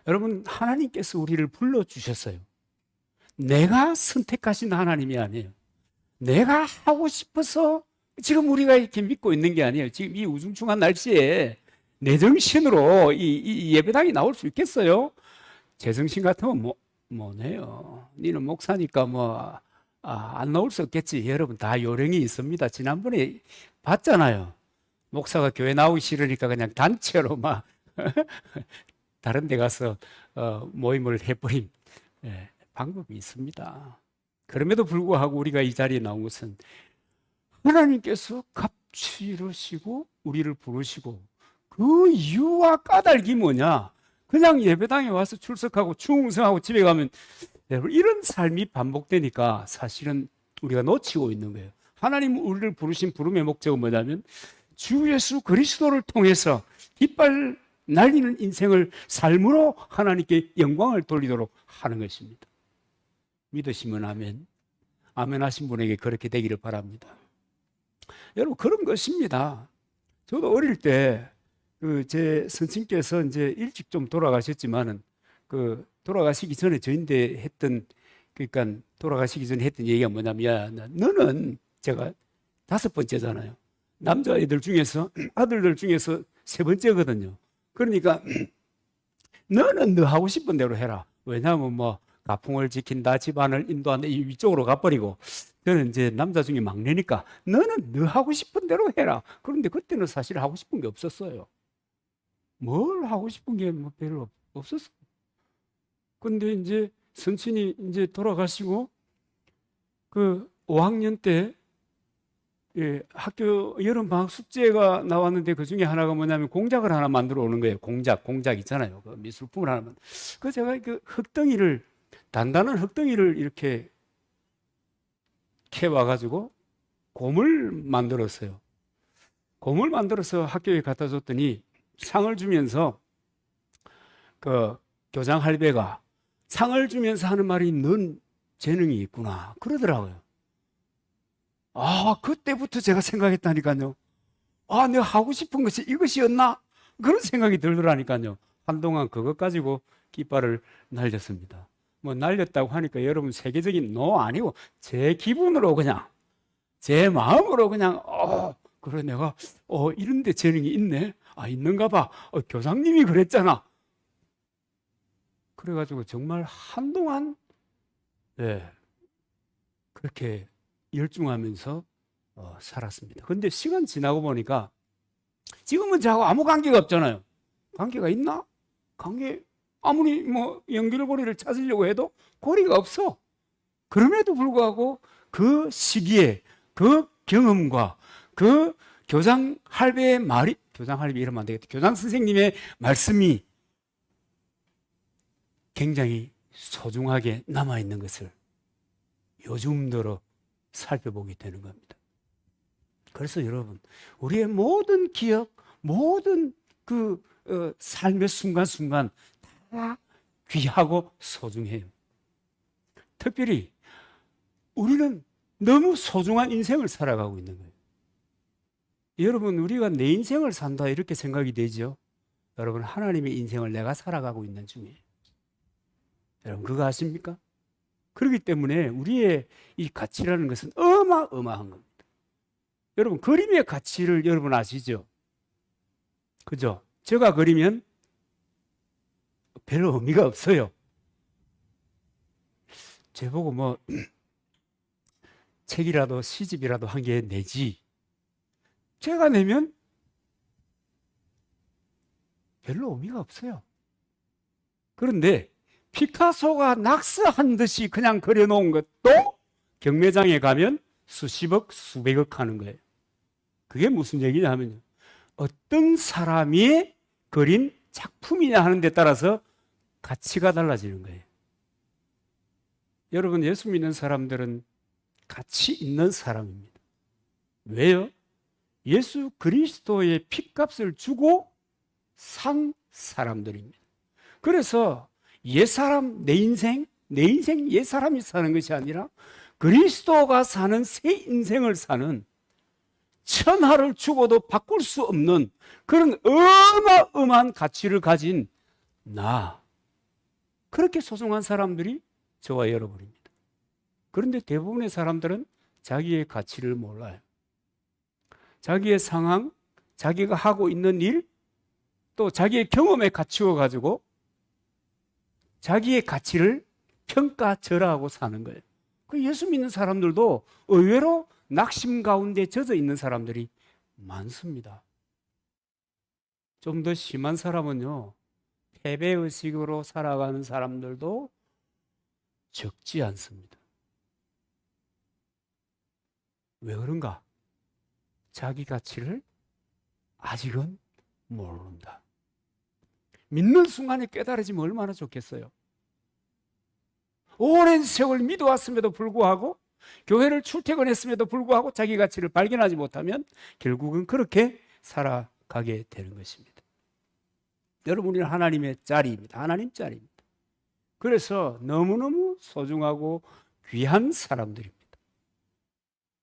여러분, 하나님께서 우리를 불러주셨어요. 내가 선택하신 하나님이 아니에요. 내가 하고 싶어서 지금 우리가 이렇게 믿고 있는 게 아니에요. 지금 이 우중충한 날씨에 내 정신으로 이 예배당에 나올 수 있겠어요? 제 정신 같으면 뭐네요. 니는 목사니까 안 나올 수 없겠지. 여러분, 다 요령이 있습니다. 지난번에 봤잖아요. 목사가 교회 나오기 싫으니까 그냥 단체로 다른 데 가서 모임을 해버린 방법이 있습니다. 그럼에도 불구하고 우리가 이 자리에 나온 것은 하나님께서 값지르시고 우리를 부르시고, 그 이유와 까닭이 뭐냐? 그냥 예배당에 와서 출석하고 충성하고 집에 가면, 여러분, 이런 삶이 반복되니까 사실은 우리가 놓치고 있는 거예요. 하나님 우리를 부르신 부름의 목적은 뭐냐면 주 예수 그리스도를 통해서 깃발 날리는 인생을 삶으로 하나님께 영광을 돌리도록 하는 것입니다. 믿으시면 아멘. 아멘 하신 분에게 그렇게 되기를 바랍니다. 여러분, 그런 것입니다. 저도 어릴 때 제 선친께서 이제 일찍 좀 돌아가셨지만은 돌아가시기 전에 저인데 했던, 그러니까 돌아가시기 전에 했던 얘기가 뭐냐면, 너는, 제가 5번째잖아요. 남자애들 중에서, 아들들 중에서 3번째거든요. 그러니까 너는 너 하고 싶은 대로 해라. 왜냐하면 가풍을 지킨다, 집안을 인도한다, 이쪽으로 가버리고, 너는 이제 남자 중에 막내니까 너는 너 하고 싶은 대로 해라. 그런데 그때는 사실 하고 싶은 게 없었어요. 뭘 하고 싶은 게 별로 없었어. 근데 이제 선친이 이제 돌아가시고 5학년 때 학교 여름방학 숙제가 나왔는데 그 중에 하나가 뭐냐면 공작을 하나 만들어 오는 거예요. 공작 있잖아요. 그 미술품을 하나 제가 흙덩이를, 단단한 흙덩이를 이렇게 캐와가지고 곰을 만들었어요. 곰을 만들어서 학교에 갖다 줬더니 상을 주면서 교장 할배가 상을 주면서 하는 말이, 넌 재능이 있구나, 그러더라고요. 그때부터 제가 생각했다니까요. 내가 하고 싶은 것이 이것이었나? 그런 생각이 들더라니까요. 한동안 그것 가지고 깃발을 날렸습니다. 날렸다고 하니까 여러분, 세계적인 아니고 제 기분으로 그냥, 제 마음으로 그냥 그래, 내가 이런 데 재능이 있네. 있는가 봐. 교장님이 그랬잖아. 그래가지고 정말 한동안 그렇게 열중하면서 살았습니다. 그런데 시간 지나고 보니까 지금은 저하고 아무 관계가 없잖아요. 관계가 있나? 아무리 연결고리를 찾으려고 해도 고리가 없어. 그럼에도 불구하고 그 시기에 그 경험과 그 교장 할배의 말이, 교장 할배 이러면 안 되겠다, 교장 선생님의 말씀이 굉장히 소중하게 남아있는 것을 요즘 들어 살펴보게 되는 겁니다. 그래서 여러분, 우리의 모든 기억, 모든 삶의 순간순간 다 귀하고 소중해요. 특별히 우리는 너무 소중한 인생을 살아가고 있는 거예요. 여러분, 우리가 내 인생을 산다 이렇게 생각이 되죠. 여러분, 하나님의 인생을 내가 살아가고 있는 중이에요. 여러분, 그거 아십니까? 그렇기 때문에 우리의 이 가치라는 것은 어마어마한 겁니다. 여러분, 그림의 가치를 여러분 아시죠? 그죠? 제가 그리면 별 의미가 없어요. 제보고 책이라도 시집이라도 한 개 내지, 제가 내면 별로 의미가 없어요. 그런데 피카소가 낙서한 듯이 그냥 그려놓은 것도 경매장에 가면 수십억, 수백억 하는 거예요. 그게 무슨 얘기냐 하면요, 어떤 사람이 그린 작품이냐 하는 데 따라서 가치가 달라지는 거예요. 여러분, 예수 믿는 사람들은 가치 있는 사람입니다. 왜요? 예수 그리스도의 핏값을 주고 산 사람들입니다. 그래서 옛사람, 내 인생 옛사람이 사는 것이 아니라 그리스도가 사는 새 인생을 사는, 천하를 주고도 바꿀 수 없는 그런 어마어마한 가치를 가진 나, 그렇게 소중한 사람들이 저와 여러분입니다. 그런데 대부분의 사람들은 자기의 가치를 몰라요. 자기의 상황, 자기가 하고 있는 일, 또 자기의 경험에 갖추어 가지고 자기의 가치를 평가절하하고 사는 거예요. 그 예수 믿는 사람들도 의외로 낙심 가운데 젖어 있는 사람들이 많습니다. 좀 더 심한 사람은요, 패배의식으로 살아가는 사람들도 적지 않습니다. 왜 그런가? 자기 가치를 아직은 모른다. 믿는 순간에 깨달아지면 얼마나 좋겠어요. 오랜 세월 믿어왔음에도 불구하고, 교회를 출퇴근했음에도 불구하고 자기 가치를 발견하지 못하면 결국은 그렇게 살아가게 되는 것입니다. 여러분은 하나님의 짤입니다. 하나님 짤입니다. 그래서 너무너무 소중하고 귀한 사람들입니다.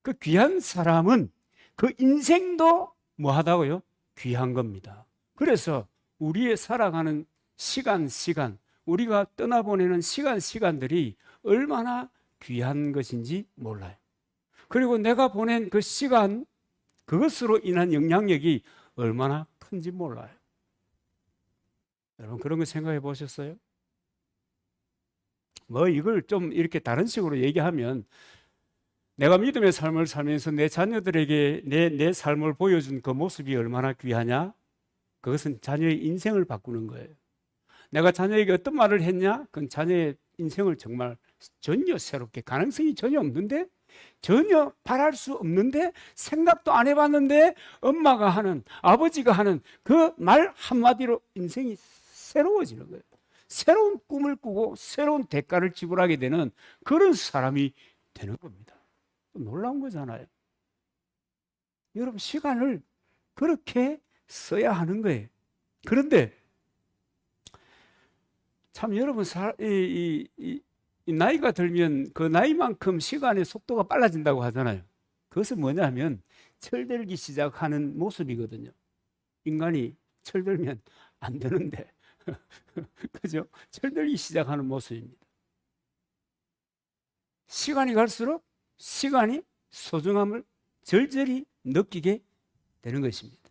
그 귀한 사람은 그 인생도 뭐 하다고요? 귀한 겁니다. 그래서 우리의 살아가는 시간, 우리가 떠나보내는 시간들이 얼마나 귀한 것인지 몰라요. 그리고 내가 보낸 그 시간, 그것으로 인한 영향력이 얼마나 큰지 몰라요. 여러분, 그런 거 생각해 보셨어요? 뭐 이걸 좀 이렇게 다른 식으로 얘기하면, 내가 믿음의 삶을 살면서 내 자녀들에게 내 삶을 보여준 그 모습이 얼마나 귀하냐? 그것은 자녀의 인생을 바꾸는 거예요. 내가 자녀에게 어떤 말을 했냐? 그건 자녀의 인생을 정말 전혀 새롭게, 가능성이 전혀 없는데, 전혀 바랄 수 없는데, 생각도 안 해봤는데 엄마가 하는, 아버지가 하는 그 말 한마디로 인생이 새로워지는 거예요. 새로운 꿈을 꾸고 새로운 대가를 지불하게 되는 그런 사람이 되는 겁니다. 놀라운 거잖아요. 여러분, 시간을 그렇게 써야 하는 거예요. 그런데 참 여러분, 나이가 들면 그 나이만큼 시간의 속도가 빨라진다고 하잖아요. 그것은 뭐냐면 철들기 시작하는 모습이거든요. 인간이 철들면 안 되는데 그죠? 철들기 시작하는 모습입니다. 시간이 갈수록 시간이 소중함을 절절히 느끼게 되는 것입니다.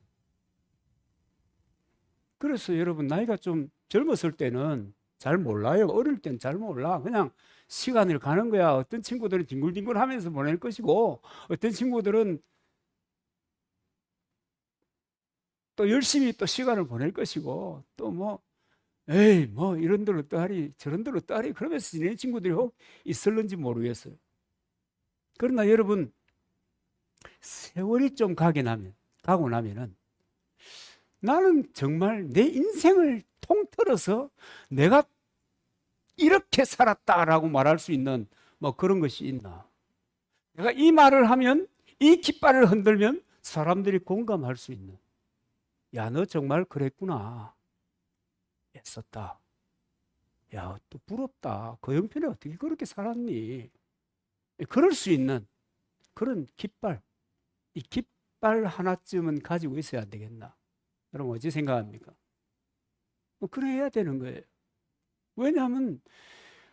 그래서 여러분, 나이가 좀 젊었을 때는 잘 몰라요. 어릴 땐 잘 몰라. 그냥 시간을 가는 거야. 어떤 친구들은 뒹굴뒹굴 하면서 보낼 것이고, 어떤 친구들은 또 열심히 또 시간을 보낼 것이고, 또 뭐, 에이, 뭐, 이런 데로 따리, 저런 데로 따리, 그러면서 지내는 친구들이 혹 있을는지 모르겠어요. 그러나 여러분, 세월이 좀 가고 나면은, 나는 정말 내 인생을 통틀어서 내가 이렇게 살았다라고 말할 수 있는 뭐 그런 것이 있나? 내가 이 말을 하면, 이 깃발을 흔들면 사람들이 공감할 수 있는, 야, 너 정말 그랬구나, 애썼다, 야, 또 부럽다, 그 형편에 어떻게 그렇게 살았니? 그럴 수 있는 그런 깃발, 이 깃발 하나쯤은 가지고 있어야 되겠나? 여러분, 어찌 생각합니까? 뭐 그래야 되는 거예요. 왜냐하면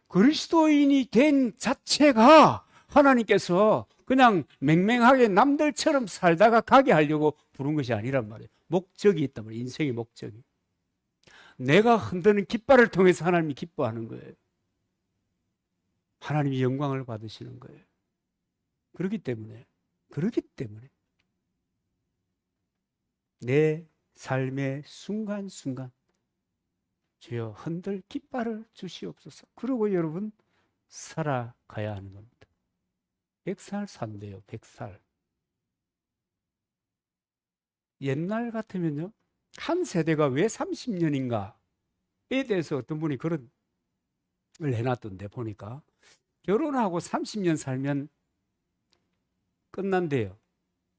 그리스도인이 된 자체가 하나님께서 그냥 맹맹하게 남들처럼 살다가 가게 하려고 부른 것이 아니란 말이에요. 목적이 있단 말이에요. 인생의 목적이. 내가 흔드는 깃발을 통해서 하나님이 기뻐하는 거예요. 하나님이 영광을 받으시는 거예요. 그렇기 때문에 내 삶의 순간순간 주여 흔들 깃발을 주시옵소서. 그러고 여러분, 살아가야 하는 겁니다. 100살 산대요. 100살. 옛날 같으면요, 한 세대가 왜 30년인가에 대해서 어떤 분이 그런 걸 해놨던데, 보니까 결혼하고 30년 살면 끝난대요.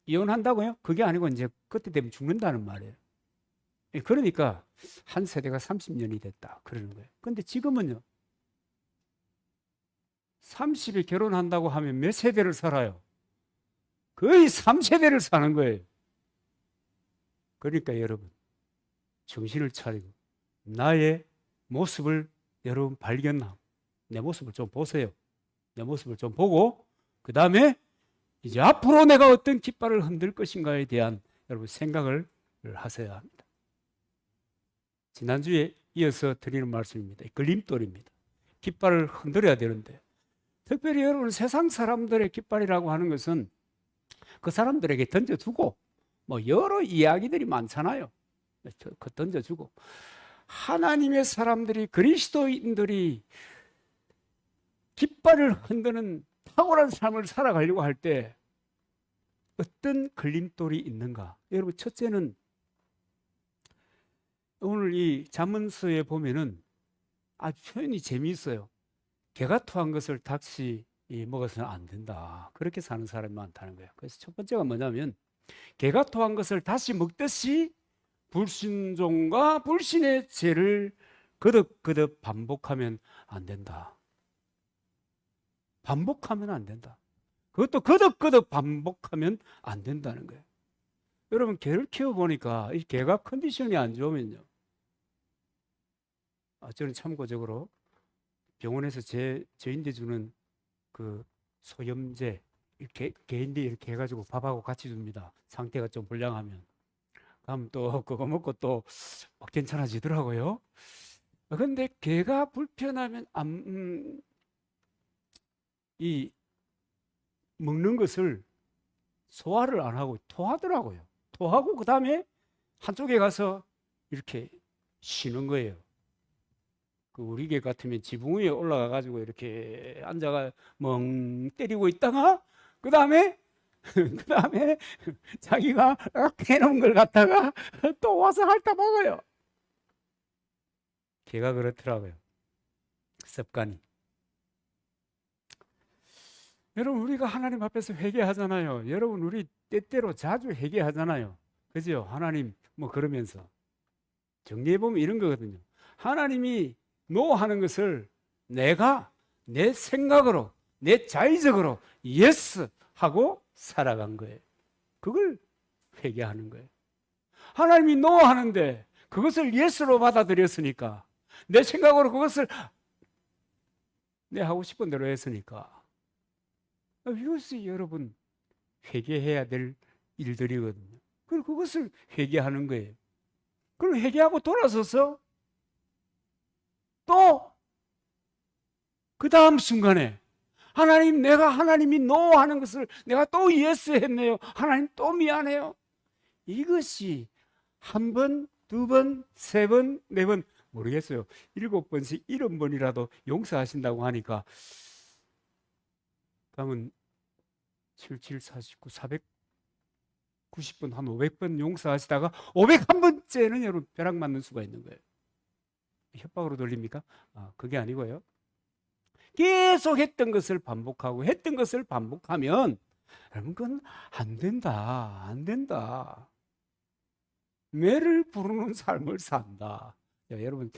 이혼한다고요? 그게 아니고 이제 그때 되면 죽는다는 말이에요. 그러니까 한 세대가 30년이 됐다 그러는 거예요. 그런데 지금은요, 30에 결혼한다고 하면 몇 세대를 살아요? 거의 3세대를 사는 거예요. 그러니까 여러분, 정신을 차리고 나의 모습을 여러분 발견하고 내 모습을 좀 보세요. 내 모습을 좀 보고 그 다음에 이제 앞으로 내가 어떤 깃발을 흔들 것인가에 대한 여러분 생각을 하셔야 합니다. 지난주에 이어서 드리는 말씀입니다. 걸림돌입니다. 깃발을 흔들어야 되는데 특별히 여러분 세상 사람들의 깃발이라고 하는 것은 그 사람들에게 던져주고 뭐 여러 이야기들이 많잖아요. 그 던져주고 하나님의 사람들이 그리스도인들이 깃발을 흔드는 탁월한 삶을 살아가려고 할 때 어떤 걸림돌이 있는가? 여러분 첫째는 오늘 이 잠언서에 보면은 아주 표현이 재미있어요. 개가 토한 것을 닭이 먹어서는 안 된다. 그렇게 사는 사람이 많다는 거예요. 그래서 첫 번째가 뭐냐면 개가 토한 것을 다시 먹듯이 불순종과 불신의 죄를 거듭거듭 반복하면 안 된다. 반복하면 안 된다. 그것도 거듭거듭 반복하면 안 된다는 거예요. 여러분 개를 키워보니까 이 개가 컨디션이 안 좋으면요. 저는 참고적으로 병원에서 저인데 주는 그 소염제 이렇게 개인데 이렇게 해가지고 밥하고 같이 줍니다. 상태가 좀 불량하면. 그럼 또 그거 먹고 또 괜찮아지더라고요. 근데 개가 불편하면 이 먹는 것을 소화를 안 하고 토하더라고요. 토하고 그 다음에 한쪽에 가서 이렇게 쉬는 거예요. 그 우리 개 같으면 지붕 위에 올라가 가지고 이렇게 앉아가 멍 때리고 있다가 그 다음에 자기가 해놓은 걸 갖다가 또 와서 핥아 먹어요. 개가 그렇더라고요. 습관이. 여러분 우리가 하나님 앞에서 회개하잖아요. 여러분 우리 때때로 자주 회개하잖아요. 그죠? 하나님 뭐 그러면서 정리해보면 이런 거거든요. 하나님이 노하는 것을 내가 내 생각으로 내 자의적으로 예스 하고 살아간 거예요. 그걸 회개하는 거예요. 하나님이 노하는데 그것을 예스로 받아들였으니까 내 생각으로 그것을 내 하고 싶은 대로 했으니까 이것이 여러분 회개해야 될 일들이거든요. 그리고 그것을 회개하는 거예요. 그럼 회개하고 돌아서서 또 그 다음 순간에 하나님 내가 하나님이 노 하는 것을 내가 또 예스 했네요. 하나님 또 미안해요. 이것이 한 번, 두 번, 세 번, 네 번 모르겠어요. 7번씩 70번이라도 용서하신다고 하니까 그러면 77, 49, 490번 한 500번 용서하시다가 501번째는 여러분 벼락 맞는 수가 있는 거예요. 협박으로 돌립니까? 그게 아니고요. 계속 했던 것을 반복하고 했던 것을 반복하면 여러분 그건 안 된다. 안 된다. 매를 부르는 삶을 산다. 자, 여러분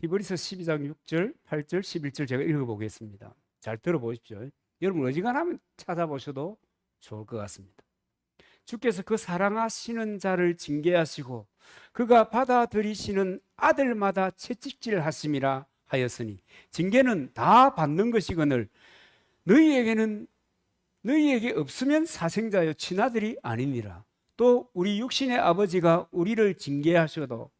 히브리서 12장 6절, 8절, 11절 제가 읽어보겠습니다. 잘 들어보십시오. 여러분 어지간하면 찾아보셔도 좋을 것 같습니다. 주께서 그 사랑하시는 자를 징계하시고 그가 받아들이시는 아들마다 채찍질하심이라 하였으니 징계는 다 받는 것이거늘 너희에게 없으면 사생자여 친아들이 아니니라. 또 우리 육신의 아버지가 우리를 징계하셔도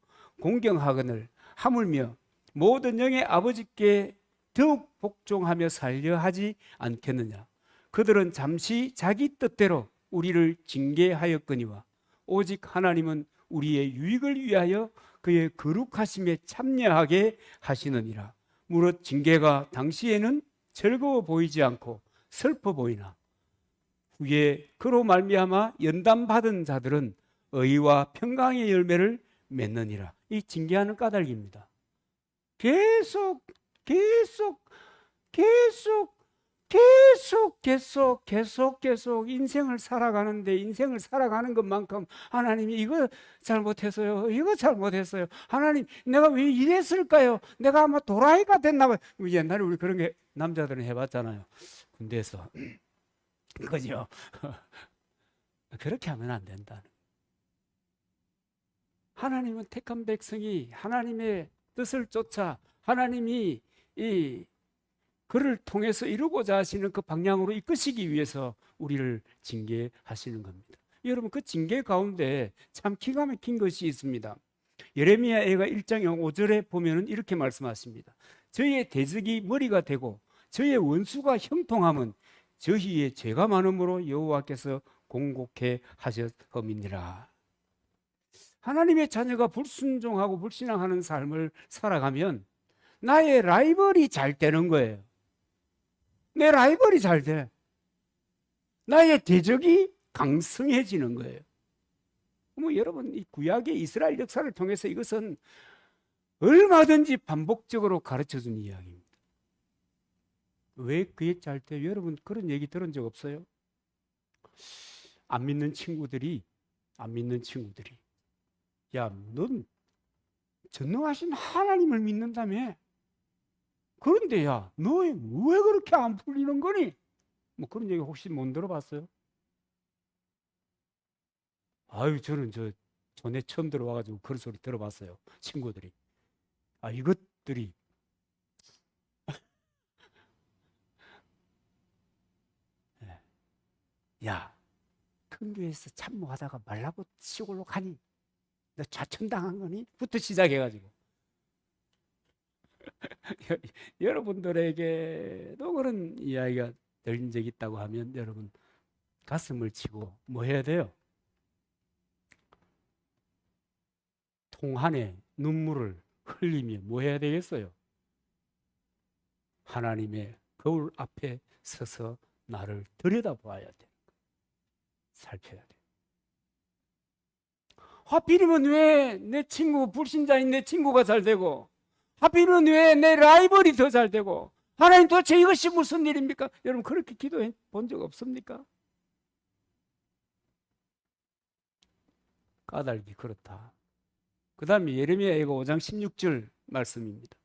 공경하거늘 하물며 모든 영의 아버지께 더욱 복종하며 살려 하지 않겠느냐. 그들은 잠시 자기 뜻대로 우리를 징계하였거니와 오직 하나님은 우리의 유익을 위하여 그의 거룩하심에 참여하게 하시느니라. 무릇 징계가 당시에는 즐거워 보이지 않고 슬퍼 보이나 후에 그로 말미암아 연단받은 자들은 의와 평강의 열매를 맺느니라. 이 징계하는 까닭입니다. 계속 인생을 살아가는데 인생을 살아가는 것만큼 하나님이 이거 잘못했어요. 이거 잘못했어요. 하나님 내가 왜 이랬을까요? 내가 아마 도라이가 됐나 봐요. 옛날에 우리 그런 게 남자들은 해봤잖아요. 군대에서. 그죠? 그렇게 하면 안 된다. 하나님은 택한 백성이 하나님의 뜻을 쫓아 하나님이 이 그를 통해서 이루고자 하시는 그 방향으로 이끄시기 위해서 우리를 징계하시는 겁니다. 여러분, 그 징계 가운데 참 기가 막힌 것이 있습니다. 예레미야가 1장 5절에 보면은 이렇게 말씀하십니다. 저희의 대적이 머리가 되고 저희의 원수가 형통함은 저희의 죄가 많음으로 여호와께서 공곡해 하셨음이니라. 하나님의 자녀가 불순종하고 불신앙하는 삶을 살아가면 나의 라이벌이 잘 되는 거예요. 내 라이벌이 잘 돼. 나의 대적이 강성해지는 거예요. 뭐 여러분, 이 구약의 이스라엘 역사를 통해서 이것은 얼마든지 반복적으로 가르쳐준 이야기입니다. 왜 그게 잘 돼요? 여러분, 그런 얘기 들은 적 없어요? 안 믿는 친구들이 야, 넌 전능하신 하나님을 믿는다며? 그런데 야, 너 왜 그렇게 안 풀리는 거니? 뭐 그런 얘기 혹시 못 들어봤어요? 아유, 저는 전에 처음 들어와가지고 그런 소리 들어봤어요. 친구들이. 아, 이것들이 야, 큰 교회에서 참모하다가 말라고 시골로 가니? 너 좌천당한 거니? 부터 시작해가지고 여러분들에게도 그런 이야기가 들린 적이 있다고 하면 여러분 가슴을 치고 뭐 해야 돼요? 통한에 눈물을 흘리며 뭐 해야 되겠어요? 하나님의 거울 앞에 서서 나를 들여다봐야 돼. 살펴야 돼. 하필이면 왜 내 친구, 불신자인 내 친구가 잘 되고, 하필이면 왜 내 라이벌이 더 잘 되고, 하나님 도대체 이것이 무슨 일입니까? 여러분, 그렇게 기도해 본 적 없습니까? 까닭이 그렇다. 그 다음에 예레미야 5장 16절 말씀입니다.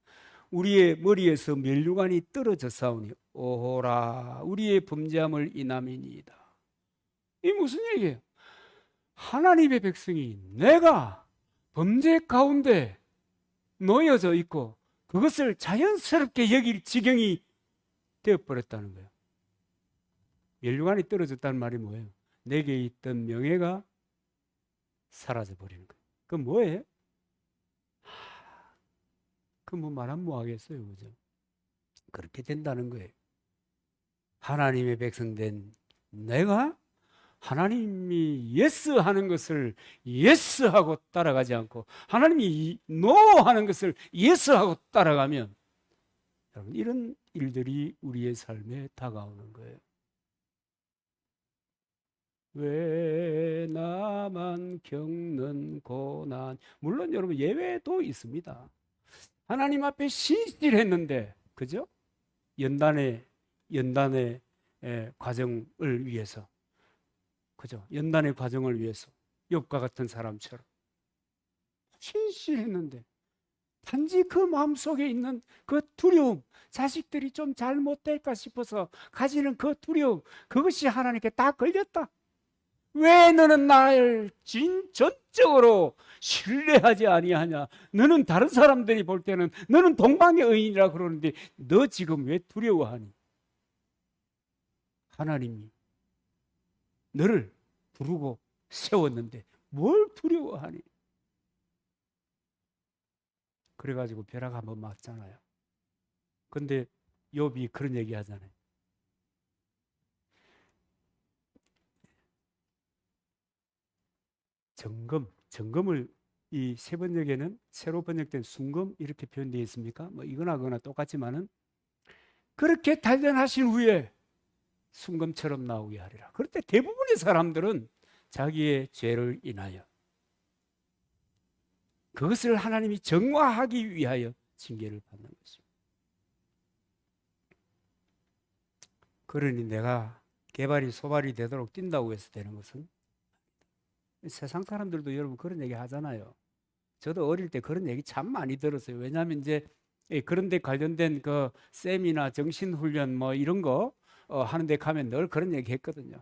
우리의 머리에서 면류관이 떨어졌사오니 오호라 우리의 범죄함을 인함이니이다. 이 무슨 얘기예요? 하나님의 백성이 내가 범죄 가운데 놓여져 있고 그것을 자연스럽게 여길 지경이 되어버렸다는 거예요. 면류관이 떨어졌다는 말이 뭐예요? 내게 있던 명예가 사라져버리는 거예요. 그건 뭐예요? 그 뭐 말하면 뭐 하겠어요, 그죠? 그렇게 된다는 거예요. 하나님의 백성된 내가 하나님이 예스 하는 것을 예스 하고 따라가지 않고 하나님이 노 하는 것을 예스 하고 따라가면 여러분 이런 일들이 우리의 삶에 다가오는 거예요. 왜 나만 겪는 고난? 물론 여러분 예외도 있습니다. 하나님 앞에 신실했는데, 그죠? 연단의 과정을 위해서, 그죠? 연단의 과정을 위해서 욥과 같은 사람처럼 신실했는데 단지 그 마음속에 있는 그 두려움, 자식들이 좀 잘못될까 싶어서 가지는 그 두려움, 그것이 하나님께 다 걸렸다. 왜 너는 나를 전적으로 신뢰하지 아니하냐? 너는 다른 사람들이 볼 때는 너는 동방의 의인이라 그러는데 너 지금 왜 두려워하니? 하나님이 너를 부르고 세웠는데 뭘 두려워하니? 그래가지고 벼락 한번 맞잖아요. 근데 욥이 그런 얘기 하잖아요. 점검을 이 세 번역에는 새로 번역된 순금 이렇게 표현되어 있습니까? 뭐 이거나 그거나 똑같지만은 그렇게 단련하신 후에 순금처럼 나오게 하리라. 그럴 때 대부분의 사람들은 자기의 죄를 인하여 그것을 하나님이 정화하기 위하여 징계를 받는 것입니다. 그러니 내가 개발이 소발이 되도록 뛴다고 해서 되는 것은 세상 사람들도 여러분 그런 얘기 하잖아요. 저도 어릴 때 그런 얘기 참 많이 들었어요. 왜냐하면 이제 그런 데 관련된 그 세미나 정신훈련 뭐 이런 거 하는 데 가면 늘 그런 얘기 했거든요.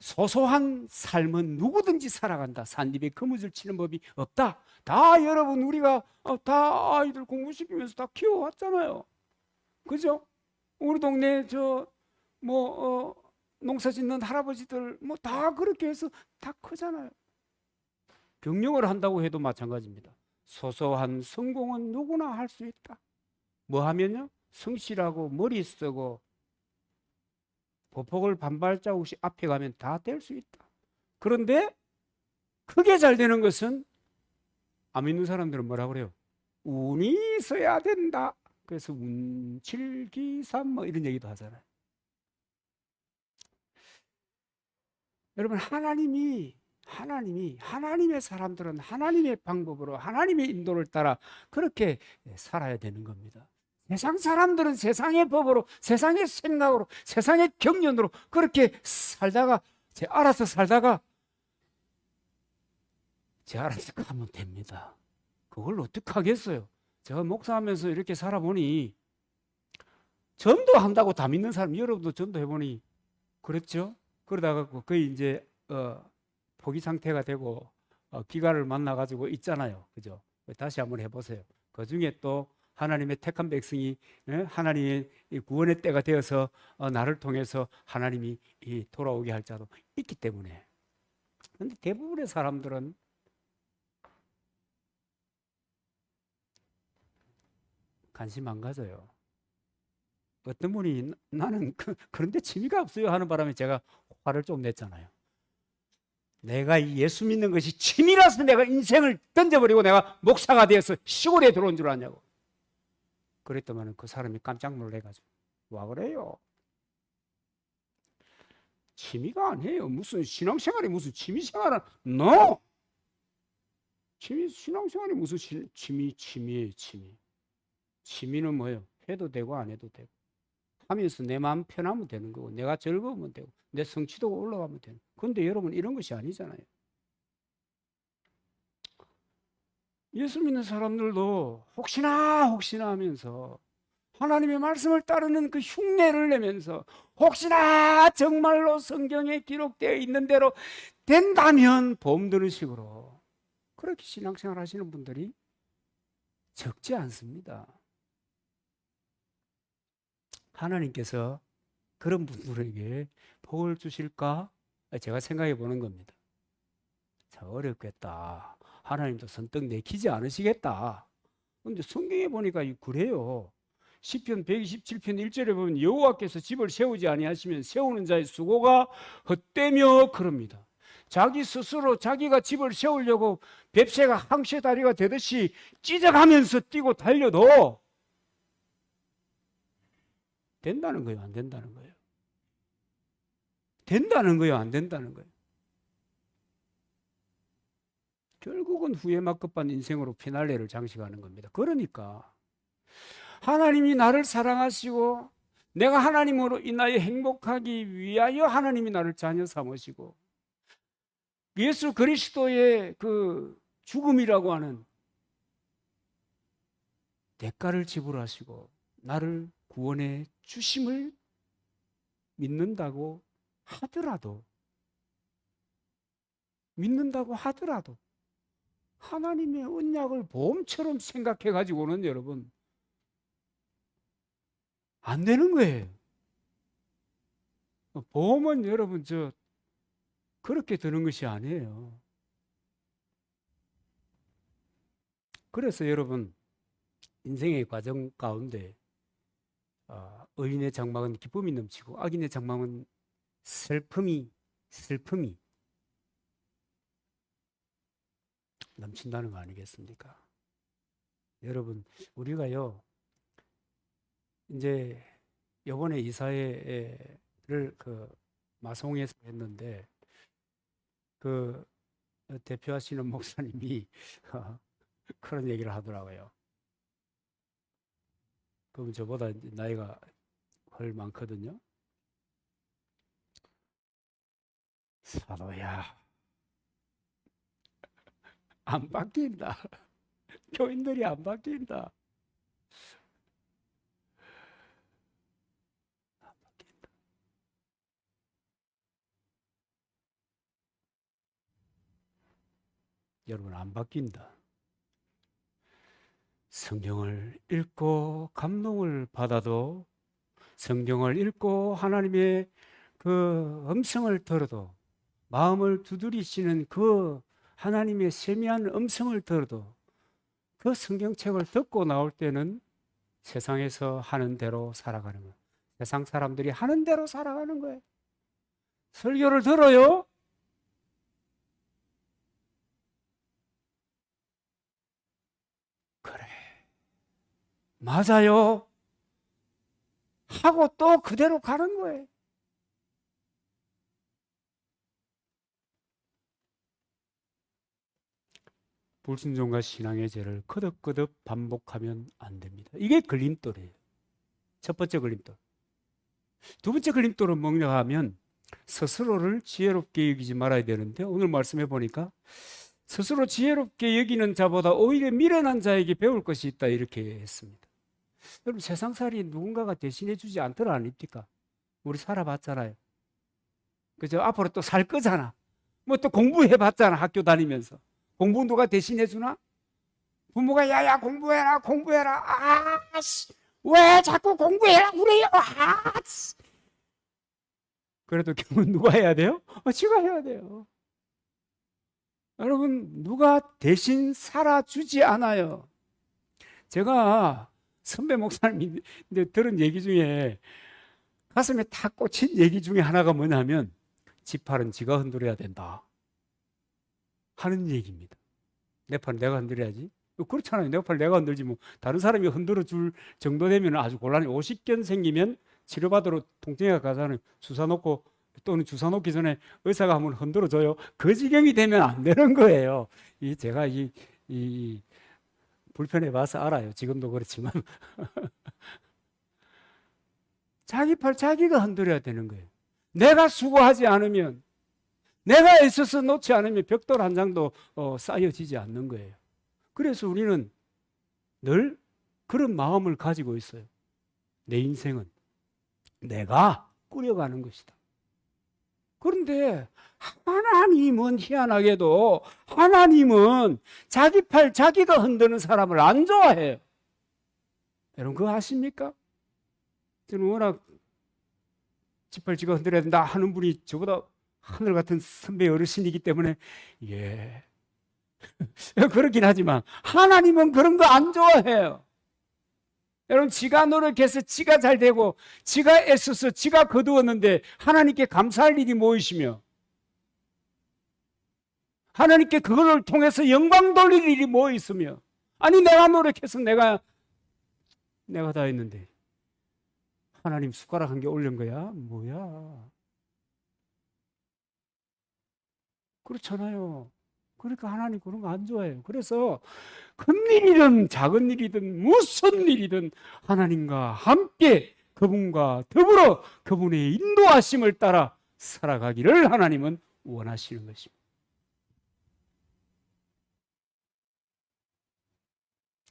소소한 삶은 누구든지 살아간다. 산입에 그무줄 치는 법이 없다. 다 여러분 우리가 다 아이들 공부시키면서 다 키워왔잖아요. 그죠? 우리 동네 농사 짓는 할아버지들 뭐 다 그렇게 해서 다 크잖아요. 경영을 한다고 해도 마찬가지입니다. 소소한 성공은 누구나 할 수 있다. 뭐 하면요? 성실하고 머리 쓰고 보폭을 반발자국씩 앞에 가면 다 될 수 있다. 그런데 크게 잘 되는 것은 안 믿는 사람들은 뭐라 그래요? 운이 있어야 된다. 그래서 운칠기삼 뭐 이런 얘기도 하잖아요. 여러분 하나님의 사람들은 하나님의 방법으로 하나님의 인도를 따라 그렇게 살아야 되는 겁니다. 세상 사람들은 세상의 법으로 세상의 생각으로 세상의 경륜으로 그렇게 살다가 제 알아서 가면 됩니다. 그걸 어떻게 하겠어요? 제가 목사하면서 이렇게 살아보니 전도한다고 다 믿는 사람 여러분도 전도해보니 그렇죠? 그러다가 거의 이제 포기 상태가 되고 기가를 만나가지고 있잖아요. 그죠? 다시 한번 해보세요. 그 중에 또 하나님의 택한 백성이 하나님의 구원의 때가 되어서 나를 통해서 하나님이 돌아오게 할 자도 있기 때문에. 그런데 대부분의 사람들은 관심 안 가져요. 어떤 분이 나는 그런데 취미가 없어요 하는 바람에 제가 화를 좀 냈잖아요. 내가 예수 믿는 것이 취미라서 내가 인생을 던져버리고 내가 목사가 되어서 시골에 들어온 줄 아냐고. 그랬더만 그 사람이 깜짝 놀래가지고 와 그래요? 취미가 아니에요. 무슨 신앙생활이 무슨 취미생활은 no. 신앙생활이 무슨 취미예요. 취미는 뭐예요? 해도 되고 안 해도 되고 하면서 내 마음 편하면 되는 거고 내가 즐거우면 되고 내 성취도가 올라가면 되는 거고. 그런데 여러분 이런 것이 아니잖아요. 예수 믿는 사람들도 혹시나 하면서 하나님의 말씀을 따르는 그 흉내를 내면서 혹시나 정말로 성경에 기록되어 있는 대로 된다면 보험 드는 식으로 그렇게 신앙생활 하시는 분들이 적지 않습니다. 하나님께서 그런 분들에게 복을 주실까? 제가 생각해 보는 겁니다. 참 어렵겠다. 하나님도 선뜻 내키지 않으시겠다. 그런데 성경에 보니까 그래요. 시편 127편 1절에 보면 여호와께서 집을 세우지 아니하시면 세우는 자의 수고가 헛되며 그럽니다. 자기 스스로 자기가 집을 세우려고 뱁새가 항시 다리가 되듯이 찢어가면서 뛰고 달려도 된다는 거예요, 안 된다는 거예요? 된다는 거예요, 안 된다는 거예요? 결국은 후회 막급한 인생으로 피날레를 장식하는 겁니다. 그러니까 하나님이 나를 사랑하시고 내가 하나님으로 인하여 행복하기 위하여 하나님이 나를 자녀 삼으시고 예수 그리스도의 그 죽음이라고 하는 대가를 지불하시고 나를 구원해 주심을 믿는다고 하더라도 하나님의 언약을 보험처럼 생각해 가지고는 여러분 안 되는 거예요. 보험은 여러분 그렇게 드는 것이 아니에요. 그래서 여러분 인생의 과정 가운데 의인의 장막은 기쁨이 넘치고 악인의 장막은 슬픔이 넘친다는 거 아니겠습니까? 여러분 우리가요 이제 이번에 이사회를 마송에서 했는데 그 대표하시는 목사님이 그런 얘기를 하더라고요. 그럼 저보다 나이가 훨 많거든요. 사도야 안 바뀐다. 교인들이 안 바뀐다. 여러분, 안 바뀐다. 성경을 읽고 감동을 받아도, 성경을 읽고 하나님의 그 음성을 들어도, 마음을 두드리시는 그 하나님의 세미한 음성을 들어도, 그 성경책을 듣고 나올 때는 세상에서 하는 대로 살아가는 거예요. 세상 사람들이 하는 대로 살아가는 거예요. 설교를 들어요. 그래, 맞아요 하고 또 그대로 가는 거예요. 불순종과 신앙의 죄를 거듭거듭 반복하면 안 됩니다. 이게 걸림돌이에요. 첫 번째 걸림돌. 두 번째 걸림돌은 뭐냐 하면, 스스로를 지혜롭게 여기지 말아야 되는데, 오늘 말씀해 보니까 스스로 지혜롭게 여기는 자보다 오히려 미련한 자에게 배울 것이 있다, 이렇게 했습니다. 여러분, 세상살이 누군가가 대신해 주지 않더라 아닙니까? 우리 살아봤잖아요. 그죠? 앞으로 또 살 거잖아. 뭐 또 공부해 봤잖아. 학교 다니면서 공부 누가 대신해 주나? 부모가 야야 공부해라 공부해라. 아씨, 왜 자꾸 공부해라 그래요? 아씨. 그래도 결국 누가 해야 돼요? 지가 해야 돼요. 여러분, 누가 대신 살아주지 않아요. 제가 선배 목사님인데 들은 얘기 중에 가슴에 탁 꽂힌 얘기 중에 하나가 뭐냐면, 지팔은 지가 흔들어야 된다 하는 얘기입니다. 내 팔은 내가 흔들어야지. 그렇잖아요. 내 팔 내가 흔들지 뭐 다른 사람이 흔들어 줄 정도 되면 아주 곤란해. 50견 생기면 치료받으러 통증에 가서는 주사 놓고, 또는 주사 놓기 전에 의사가 한번 흔들어 줘요. 그 지경이 되면 안 되는 거예요. 제가 불편해 봐서 알아요. 지금도 그렇지만 자기 팔 자기가 흔들어야 되는 거예요. 내가 수고하지 않으면, 내가 애써서 놓지 않으면 벽돌 한 장도 쌓여지지 않는 거예요. 그래서 우리는 늘 그런 마음을 가지고 있어요. 내 인생은 내가 꾸려가는 것이다. 그런데 하나님은 희한하게도, 하나님은 자기 팔 자기가 흔드는 사람을 안 좋아해요. 여러분, 그거 아십니까? 저는 워낙 지팔 지가 흔들어야 된다 하는 분이 저보다 하늘 같은 선배 어르신이기 때문에, 예, 그렇긴 하지만 하나님은 그런 거 안 좋아해요. 여러분, 지가 노력해서 지가 잘 되고 지가 애써서 지가 거두었는데 하나님께 감사할 일이 무엇이며, 하나님께 그걸 통해서 영광 돌릴 일이 뭐 있으며, 아니 내가 노력해서 내가 다 했는데 하나님 숟가락 한 개 올린 거야? 뭐야? 그렇잖아요. 그러니까 하나님 그런 거 안 좋아해요. 그래서 큰 일이든 작은 일이든 무슨 일이든 하나님과 함께 그분과 더불어 그분의 인도하심을 따라 살아가기를 하나님은 원하시는 것입니다.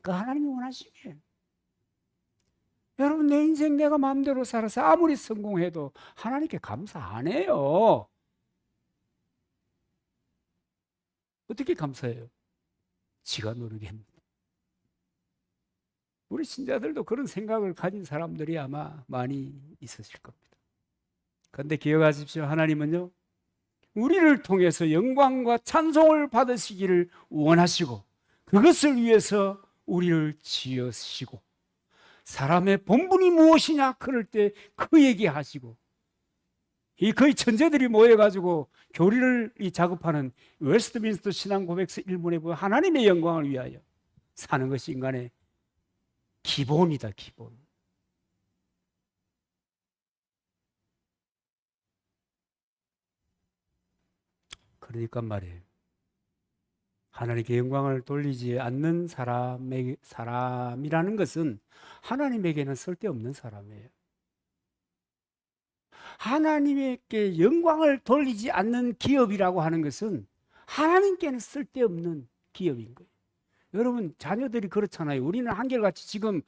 그 하나님이 원하시면, 여러분, 내 인생 내가 마음대로 살아서 아무리 성공해도 하나님께 감사 안 해요. 어떻게 감사해요? 지가 노력했는데. 우리 신자들도 그런 생각을 가진 사람들이 아마 많이 있으실 겁니다. 그런데 기억하십시오. 하나님은요, 우리를 통해서 영광과 찬송을 받으시기를 원하시고, 그것을 위해서 우리를 지으시고, 사람의 본분이 무엇이냐 그럴 때 그 얘기하시고, 이 거의 천재들이 모여가지고 교리를 작업하는 웨스트민스터 신앙고백서 1문에 보면 하나님의 영광을 위하여 사는 것이 인간의 기본이다, 기본. 그러니까 말이에요. 하나님께 영광을 돌리지 않는 사람이라는 것은 하나님에게는 쓸데없는 사람이에요. 하나님께 영광을 돌리지 않는 기업이라고 하는 것은 하나님께는 쓸데없는 기업인 거예요. 여러분, 자녀들이 그렇잖아요. 우리는 한결같이 지금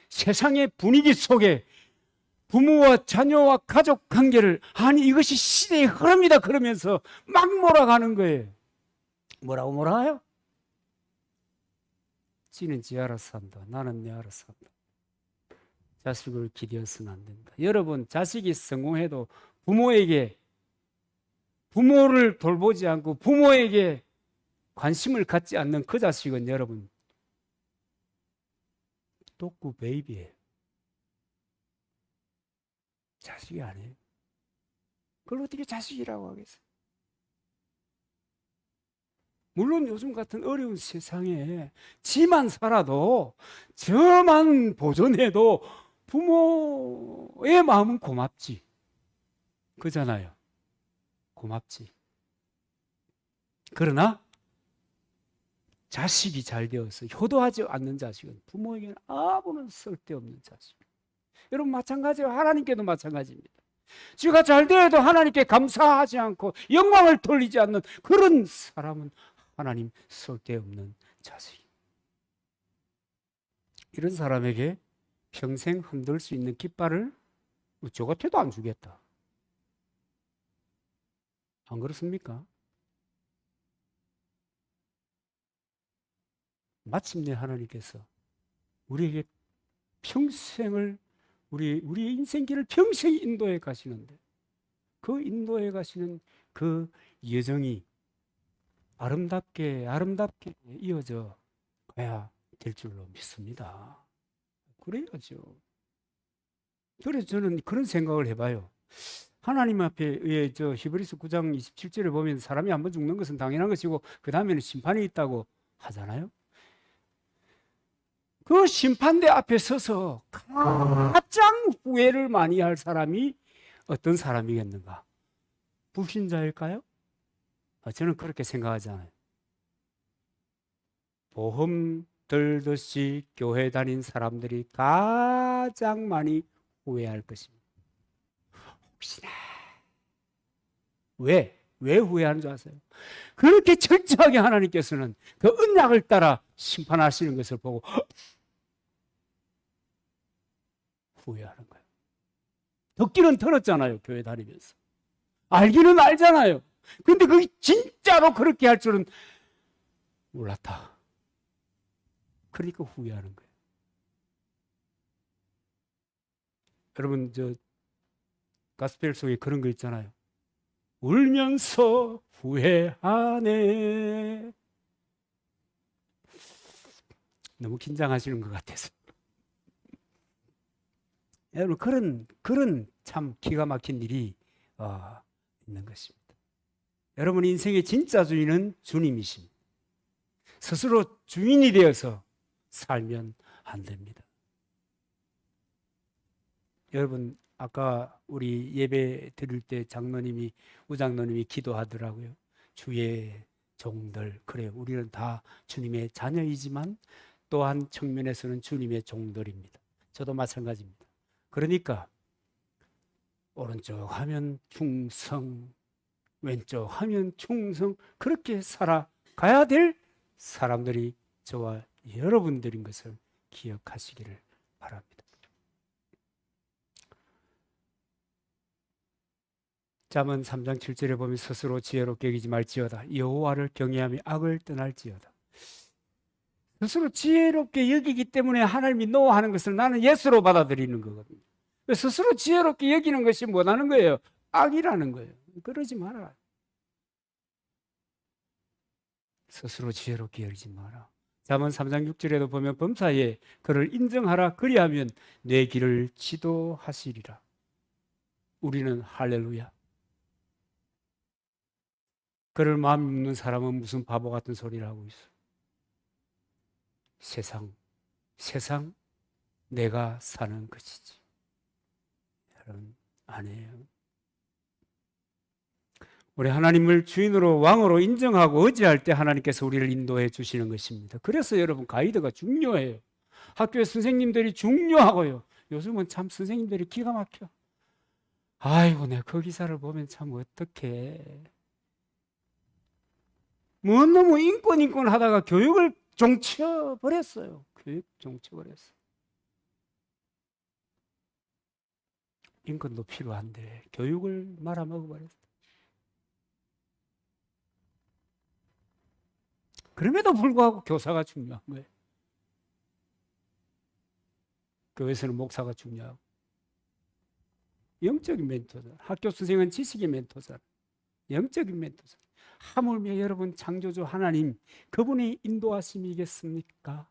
세상의 분위기 속에 부모와 자녀와 가족 관계를, 아니 이것이 시대의 흐름이다 그러면서 막 몰아가는 거예요. 뭐라고 몰아가요? 지는 지 알아서 한다. 나는 내 알아서 한다. 자식을 기대어서는 안 된다. 여러분, 자식이 성공해도 부모를 돌보지 않고 부모에게 관심을 갖지 않는 그 자식은 여러분 독구 베이비예요. 자식이 아니에요. 그걸 어떻게 자식이라고 하겠어요? 물론 요즘 같은 어려운 세상에 지만 살아도 저만 보존해도 부모의 마음은 고맙지. 그잖아요. 고맙지. 그러나 자식이 잘 되어서 효도하지 않는 자식은 부모에게는 아무런 쓸데없는 자식. 여러분 마찬가지예요. 하나님께도 마찬가지입니다. 쥐가 잘 되어도 하나님께 감사하지 않고 영광을 돌리지 않는 그런 사람은 하나님 쓸데없는 자식. 이런 사람에게 평생 흔들 수 있는 깃발을 저 같아도 안 주겠다. 안 그렇습니까? 마침내 하나님께서 우리에게 평생을 우리의 인생길을 평생 인도해 가시는데 그 인도해 가시는 그 여정이 아름답게 이어져 가야 될 줄로 믿습니다. 그래야죠. 그래서 저는 그런 생각을 해봐요. 하나님 앞에 저 히브리서 9장 27절에 보면 사람이 한번 죽는 것은 당연한 것이고 그 다음에는 심판이 있다고 하잖아요. 그 심판대 앞에 서서 가장 후회를 많이 할 사람이 어떤 사람이겠는가? 불신자일까요? 저는 그렇게 생각하지 않아요. 보험 들듯이 교회 다닌 사람들이 가장 많이 후회할 것입니다. 혹시나 왜 후회하는 줄 아세요? 그렇게 철저하게 하나님께서는 그 언약을 따라 심판하시는 것을 보고 후회하는 거예요. 듣기는 들었잖아요. 교회 다니면서. 알기는 알잖아요. 근데 그게 진짜로 그렇게 할 줄은 몰랐다. 그러니까 후회하는 거예요. 여러분 저 가스펠 속에 그런 거 있잖아요. 울면서 후회하네. 너무 긴장하시는 것 같아서. 여러분 그런 참 기가 막힌 일이 있는 것입니다. 여러분 인생의 진짜 주인은 주님이십니다. 스스로 주인이 되어서 살면 안 됩니다. 여러분 아까 우리 예배 드릴 때 우장로님이 기도하더라고요. 주의 종들, 그래 우리는 다 주님의 자녀이지만 또한 측면에서는 주님의 종들입니다. 저도 마찬가지입니다. 그러니까 오른쪽 하면 충성, 왼쪽 하면 충성, 그렇게 살아가야 될 사람들이 저와 여러분들인 것을 기억하시기를 바랍니다. 잠언 3장 7절에 보면 스스로 지혜롭게 여기지 말지어다. 여호와를 경외하며 악을 떠날지어다. 스스로 지혜롭게 여기기 때문에 하나님이 노하는 것을 나는 예수로 받아들이는 거거든요. 스스로 지혜롭게 여기는 것이 뭐라는 거예요? 악이라는 거예요. 그러지 마라. 스스로 지혜롭게 여기지 마라. 잠언 3장 6절에도 보면 범사에 그를 인정하라. 그리하면 내 길을 지도하시리라. 우리는 할렐루야. 그를 마음 없는 사람은 무슨 바보 같은 소리를 하고 있어. 세상 내가 사는 것이지. 여러분 아니에요. 우리 하나님을 주인으로 왕으로 인정하고 의지할 때 하나님께서 우리를 인도해 주시는 것입니다. 그래서 여러분 가이드가 중요해요. 학교의 선생님들이 중요하고요. 요즘은 참 선생님들이 기가 막혀. 아이고 내가 그 기사를 보면 참 어떡해. 뭐 너무 인권 하다가 교육을 종쳐버렸어요. 인권도 필요한데 교육을 말아먹어버렸어요. 그럼에도 불구하고 교사가 중요한 거예요. 교회에서는 목사가 중요하고, 영적인 멘토잖아. 학교 선생은 지식의 멘토잖아. 영적인 멘토잖아. 하물며 여러분 창조주 하나님 그분의 인도하심이겠습니까?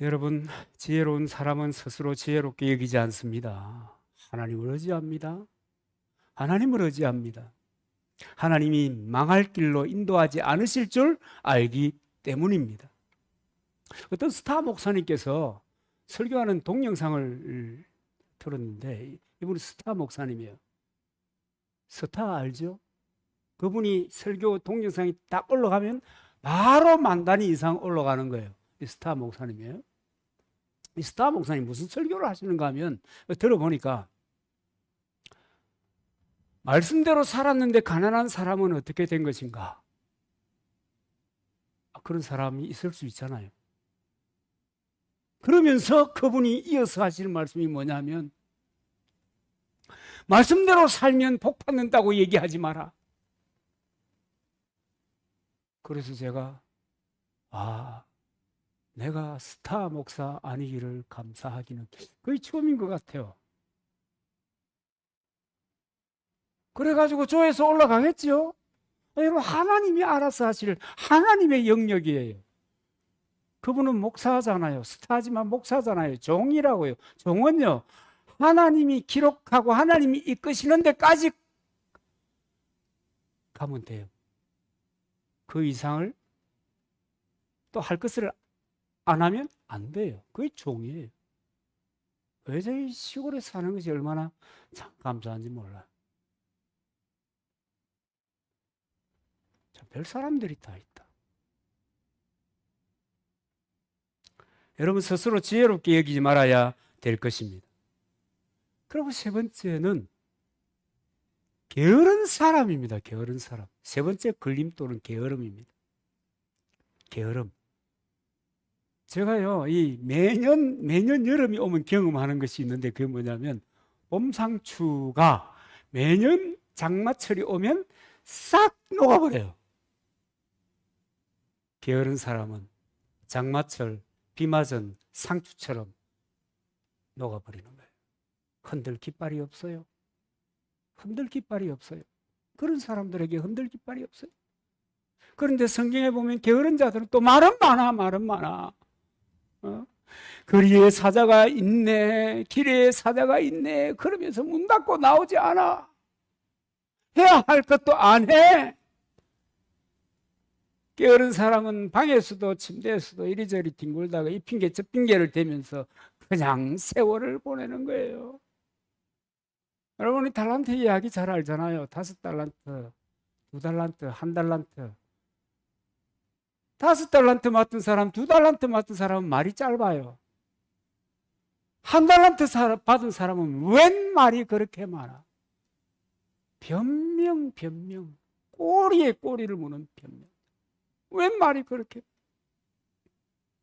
여러분, 지혜로운 사람은 스스로 지혜롭게 여기지 않습니다. 하나님을 의지합니다. 하나님을 의지합니다. 하나님이 망할 길로 인도하지 않으실 줄 알기 때문입니다. 어떤 스타 목사님께서 설교하는 동영상을 들었는데, 이분은 스타 목사님이에요. 스타 알죠? 그분이 설교 동영상이 딱 올라가면 바로 10,000단위 이상 올라가는 거예요. 이 스타 목사님이에요. 이 스타 목사님 무슨 설교를 하시는가 하면, 들어보니까 말씀대로 살았는데 가난한 사람은 어떻게 된 것인가? 그런 사람이 있을 수 있잖아요. 그러면서 그분이 이어서 하시는 말씀이 뭐냐면, 말씀대로 살면 복 받는다고 얘기하지 마라. 그래서 제가 내가 스타 목사 아니기를 감사하기는 거의 처음인 것 같아요. 그래가지고 조회수 올라가겠지요. 여러분, 하나님이 알아서 하실 하나님의 영역이에요. 그분은 목사잖아요. 스타지만 목사잖아요. 종이라고요. 종은요, 하나님이 기록하고 하나님이 이끄시는 데까지 가면 돼요. 그 이상을 또 할 것을 안 하면 안 돼요. 그게 종이에요. 왜 저희 시골에 사는 것이 얼마나 참 감사한지 몰라요. 참 별 사람들이 다 있다. 여러분 스스로 지혜롭게 여기지 말아야 될 것입니다. 그리고 세 번째는 게으른 사람입니다. 게으른 사람. 세 번째 걸림돌은 게으름입니다. 게으름. 제가요, 이 매년 여름이 오면 경험하는 것이 있는데, 그게 뭐냐면, 봄상추가 매년 장마철이 오면 싹 녹아버려요. 게으른 사람은 장마철 비 맞은 상추처럼 녹아버리는 거예요. 흔들 깃발이 없어요. 흔들 깃발이 없어요. 그런 사람들에게 흔들 깃발이 없어요. 그런데 성경에 보면 게으른 자들은 또 말은 많아. 거리에 사자가 있네, 길에 사자가 있네, 그러면서 문 닫고 나오지 않아. 해야 할 것도 안 해. 게으른 사람은 방에서도 침대에서도 이리저리 뒹굴다가 이 핑계 저 핑계를 대면서 그냥 세월을 보내는 거예요. 여러분이 달란트 이야기 잘 알잖아요. 5달란트, 2달란트, 1달란트. 5달란트 맡은 사람, 2달란트 맡은 사람은 말이 짧아요. 1달란트 받은 사람은 웬 말이 그렇게 많아? 변명. 꼬리에 꼬리를 무는 변명. 웬 말이 그렇게?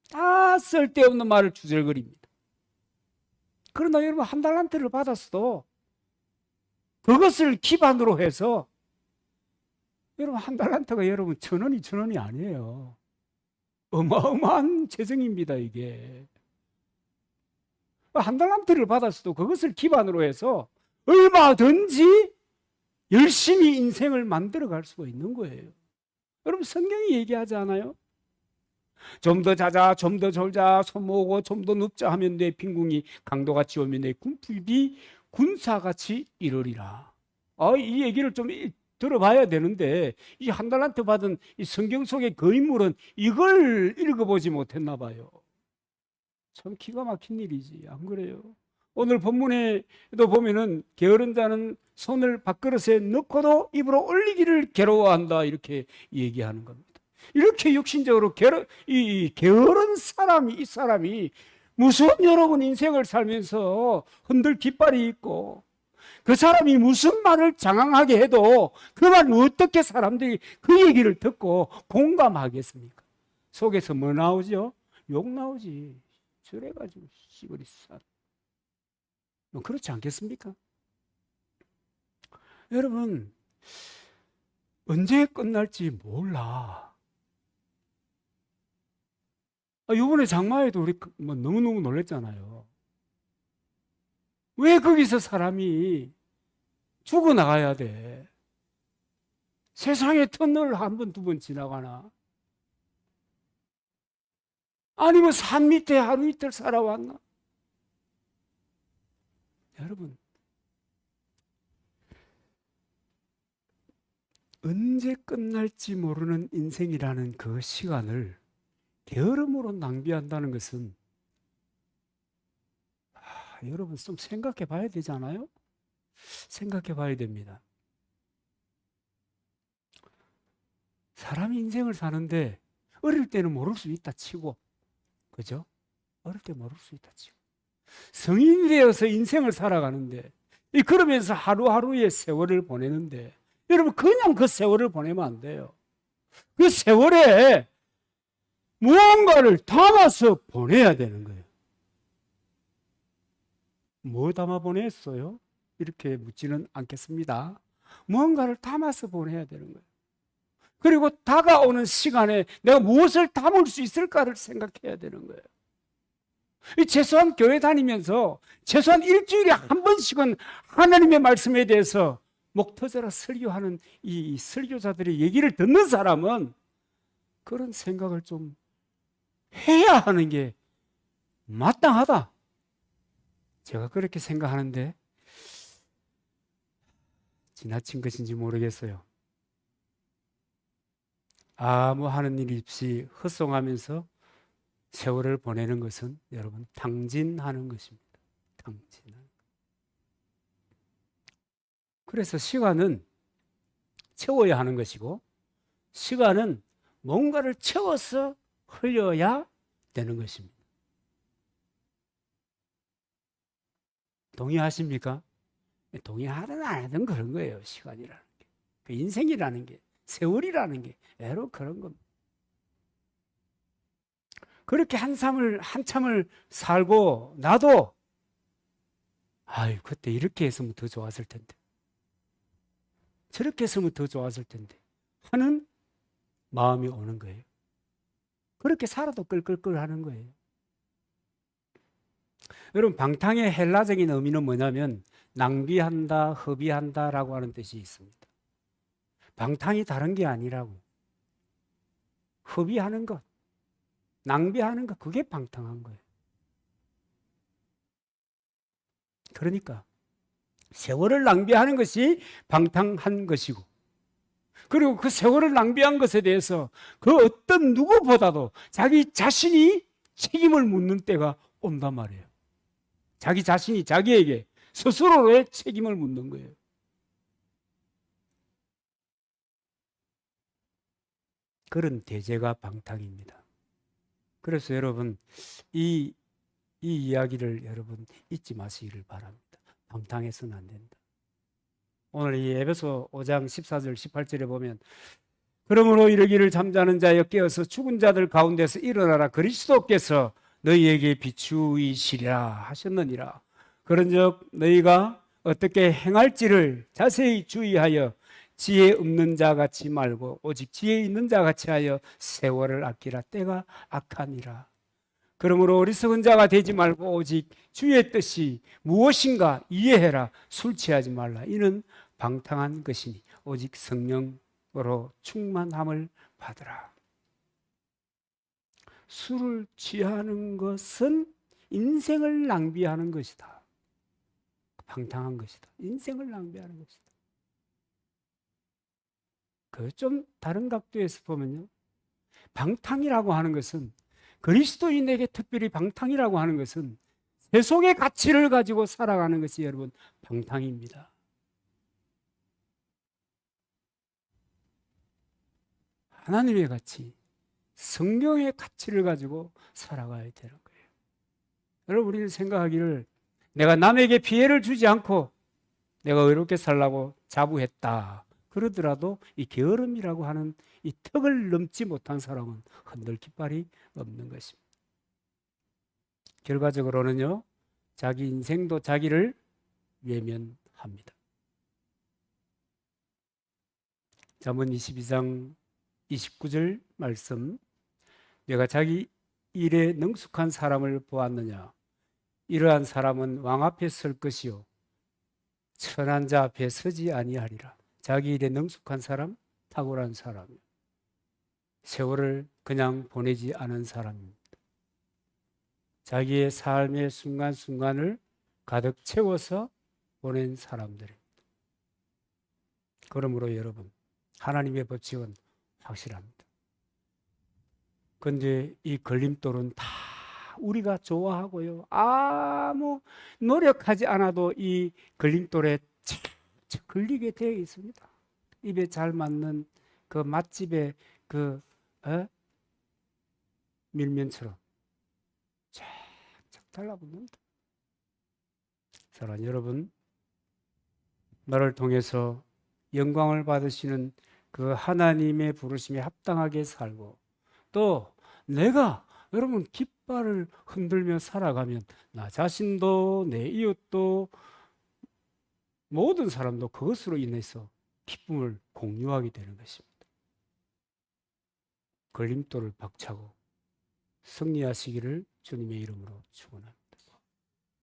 다 쓸데없는 말을 주절거립니다. 그러나 여러분, 1달란트를 받았어도 그것을 기반으로 해서, 여러분, 1달란트가 여러분 1,000원이 아니에요. 어마어마한 재정입니다, 이게. 1달란트를 받았어도 그것을 기반으로 해서 얼마든지 열심히 인생을 만들어 갈 수가 있는 거예요. 여러분, 성경이 얘기하지 않아요? 좀 더 자자, 좀 더 졸자, 손 모으고 좀 더 눕자 하면 내 빈궁이 강도같이 오면 내 군필이 군사같이 이르리라. 이 얘기를 좀 들어봐야 되는데, 이 1달란트 받은 이 성경 속의 그 인물은 이걸 읽어보지 못했나 봐요. 참 기가 막힌 일이지, 안 그래요? 오늘 본문에도 보면은 게으른 자는 손을 밥그릇에 넣고도 입으로 올리기를 괴로워한다, 이렇게 얘기하는 겁니다. 이렇게 육신적으로 게으른 사람이, 이 사람이 무슨 여러분 인생을 살면서 흔들 깃발이 있고, 그 사람이 무슨 말을 장황하게 해도 그 말을 어떻게 사람들이 그 얘기를 듣고 공감하겠습니까? 속에서 뭐 나오죠? 욕 나오지. 저래가지고 시골이 쌌. 그렇지 않겠습니까? 여러분, 언제 끝날지 몰라. 이번에 장마에도 우리 뭐 너무너무 놀랐잖아요. 왜 거기서 사람이 죽어나가야 돼? 세상에 터널 한 번, 두 번 지나가나? 아니면 산 밑에 하루 이틀 살아왔나? 여러분, 언제 끝날지 모르는 인생이라는 그 시간을 게으름으로 낭비한다는 것은 여러분 좀 생각해 봐야 되지 않아요? 생각해 봐야 됩니다. 사람이 인생을 사는데 어릴 때는 모를 수 있다 치고, 그죠? 어릴 때 모를 수 있다 치고, 성인이 되어서 인생을 살아가는데, 그러면서 하루하루의 세월을 보내는데, 여러분 그냥 그 세월을 보내면 안 돼요. 그 세월에 무언가를 담아서 보내야 되는 거예요. 뭐 담아 보냈어요? 이렇게 묻지는 않겠습니다. 무언가를 담아서 보내야 되는 거예요. 그리고 다가오는 시간에 내가 무엇을 담을 수 있을까를 생각해야 되는 거예요. 최소한 교회 다니면서 최소한 일주일에 한 번씩은 하나님의 말씀에 대해서 목 터져라 설교하는 이 설교자들의 얘기를 듣는 사람은 그런 생각을 좀 해야 하는 게 마땅하다. 제가 그렇게 생각하는데 지나친 것인지 모르겠어요. 아무 하는 일 없이 헛송하면서 세월을 보내는 것은 여러분 탕진하는 것입니다. 탕진하는. 그래서 시간은 채워야 하는 것이고, 시간은 뭔가를 채워서 흘려야 되는 것입니다. 동의하십니까? 동의하든 안 하든 그런 거예요. 시간이라는 게, 그 인생이라는 게, 세월이라는 게 애로 그런 겁니다. 그렇게 한참을 살고 나도 그때 이렇게 했으면 더 좋았을 텐데, 저렇게 했으면 더 좋았을 텐데 하는 마음이 오는 거예요. 그렇게 살아도 끌끌끌 하는 거예요. 여러분, 방탕의 헬라적인 의미는 뭐냐면 낭비한다, 허비한다라고 하는 뜻이 있습니다. 방탕이 다른 게 아니라고. 허비하는 것, 낭비하는 것, 그게 방탕한 거예요. 그러니까 세월을 낭비하는 것이 방탕한 것이고, 그리고 그 세월을 낭비한 것에 대해서 그 어떤 누구보다도 자기 자신이 책임을 묻는 때가 온단 말이에요. 자기 자신이 자기에게 스스로의 책임을 묻는 거예요. 그런 대제가 방탕입니다. 그래서 여러분 이 이야기를 여러분 잊지 마시기를 바랍니다. 방탕해서는 안 된다. 오늘 이 에베소 5장 14절 18절에 보면, 그러므로 이르기를 잠자는 자여 깨어서 죽은 자들 가운데서 일어나라. 그리스도께서 너희에게 비추이시리라 하셨느니라. 그런즉 너희가 어떻게 행할지를 자세히 주의하여 지혜 없는 자 같이 말고 오직 지혜 있는 자 같이 하여 세월을 아끼라. 때가 악하니라. 그러므로 어리석은 자가 되지 말고 오직 주의 뜻이 무엇인가 이해해라. 술 취하지 말라. 이는 방탕한 것이니 오직 성령으로 충만함을 받으라. 술을 취하는 것은 인생을 낭비하는 것이다. 방탕한 것이다. 인생을 낭비하는 것이다. 그 좀 다른 각도에서 보면요, 방탕이라고 하는 것은, 그리스도인에게 특별히 방탕이라고 하는 것은 세속의 가치를 가지고 살아가는 것이 여러분 방탕입니다. 하나님의 가치, 성경의 가치를 가지고 살아가야 되는 거예요. 여러분, 우리는 생각하기를 내가 남에게 피해를 주지 않고 내가 의롭게 살라고 자부했다 그러더라도 이 게으름이라고 하는 이 턱을 넘지 못한 사람은 흔들 깃발이 없는 것입니다. 결과적으로는요, 자기 인생도 자기를 외면합니다. 잠언 22장 29절 말씀, 내가 자기 일에 능숙한 사람을 보았느냐? 이러한 사람은 왕 앞에 설 것이요 천한 자 앞에 서지 아니하리라. 자기 일에 능숙한 사람, 탁월한 사람, 세월을 그냥 보내지 않은 사람입니다. 자기의 삶의 순간순간을 가득 채워서 보낸 사람들입니다. 그러므로 여러분, 하나님의 법칙은 확실합니다. 그런데 이 걸림돌은 다 우리가 좋아하고요. 아무 노력하지 않아도 이 걸림돌에 착착 걸리게 되어 있습니다. 입에 잘 맞는 그 맛집의 그 밀면처럼 착착 달라붙는다. 사랑하는 여러분, 너를 통해서 영광을 받으시는 그 하나님의 부르심에 합당하게 살고 또 내가 여러분 깃발을 흔들며 살아가면 나 자신도 내 이웃도 모든 사람도 그것으로 인해서 기쁨을 공유하게 되는 것입니다. 걸림돌을 박차고 승리하시기를 주님의 이름으로 축원합니다.